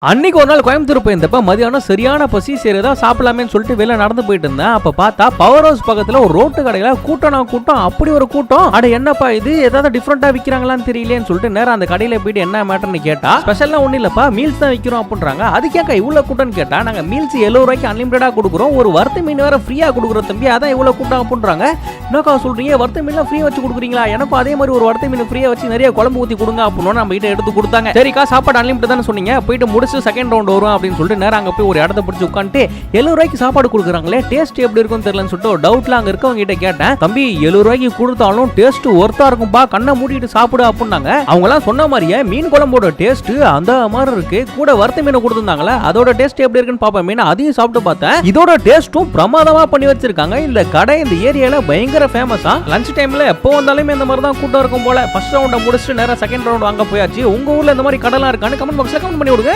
அன்னைக்கு ஒரு நாள் கோயம்புத்தூர் போயிருந்தப்ப மதியானம் சரியான பசி சரி ஏதாவது சாப்பிடலாமேன்னு சொல்லிட்டு வெளில நடந்து போயிட்டு இருந்தேன். அப்ப பார்த்தா பவர் ஹவுஸ் பக்கத்துல ஒரு ரோட்டு கடையில கூட்டம் அப்படி ஒரு கூட்டம். அட என்னப்பா இது ஏதாவது டிஃபரெண்டா விக்கிறாங்களான்னு தெரியலேன்னு சொல்லிட்டு நேரம் அந்த கடையில போயிட்டு என்ன மேட்டர்னு கேட்டா ஸ்பெஷல்லாம் ஒண்ணு இல்லப்பா மீல்ஸ் தான் விக்கிறோம் அப்படின்றாங்க. அதுக்கேக்க இவ்வளவு கூட்டம்னு கேட்டா நாங்க மீல்ஸ் 70 ரூபாய்க்கு அன்லிமிட்டடா கொடுக்குறோம், ஒரு வறுத்த மீன் வேற ஃப்ரீயா கொடுக்குறோம் தம்பி, அதான் இவ்வளவு கூட்டம் அப்படின்றாங்க. என்னக்கா சொல்றீங்க, வறுத்த மீன்லாம் ஃப்ரீயா வச்சு கொடுக்குறீங்களா? எனக்கும் அதே மாதிரி ஒரு வறுத்த மீன் ஃப்ரீயா வச்சு நிறைய குழம்பு ஊத்தி கொடுங்க அப்படின்னு நம்ம கிட்ட எடுத்து கொடுத்தாங்க. சரிக்கா சாப்பாடு அன்லிமிட்டட் தான் சொன்னீங்க, போயிட்டு முடிச்சு செகண்ட் ரவுண்ட் வரும் அப்படின்னு சொல்லிட்டு நேரம் அங்க போய் ஒரு இடத்த பிடிச்சி உட்காந்துட்டு 70 ரூபாய்க்கு சாப்பாடு கொடுக்குறாங்களே டேஸ்ட் எப்படி இருக்கும்னு தெரியலன்னு சொல்லிட்டு ஒரு டவுட்ல அங்க இருக்கவங்க கிட்ட கேட்டேன். தம்பி 70 ரூபாய்க்கு கொடுத்தாலும் டேஸ்ட் ஒர்த்தா இருக்கும்பா, கண்ணை மூடிட்டு சாப்பிடு அப்படின்னாங்க. அவங்க எல்லாம் சொன்ன மாதிரியே மீன் குழம்போட டேஸ்ட் அந்த மாதிரி இருக்கு, கூட வறுத்த மீனை கொடுத்துருந்தாங்களே அதோட டேஸ்ட் எப்படி இருக்குன்னு பாப்பேன். மீன் அதையும் சாப்பிட்டு பார்த்தேன், இதோட டேஸ்ட்டும் பிரமாதமா பண்ணி வச்சிருக்காங்க. இந்த கடை இந்த ஏரியால பயங்கர ஃபேமஸா. லஞ்ச் டைம்ல எப்போ வந்தாலுமே இந்த மாதிரி தான் கூட்டம் இருக்கும் போல. ஃபர்ஸ்ட் ரவுண்ட முடிச்சுட்டு நேரம் செகண்ட் ரவுண்ட் வாங்க போயாச்சு. உங்க ஊர்ல இந்த மாதிரி கடைலாம் இருக்கான்னு கமெண்ட் பாக்ஸ்ல கமெண்ட் பண்ணி விடுங்க.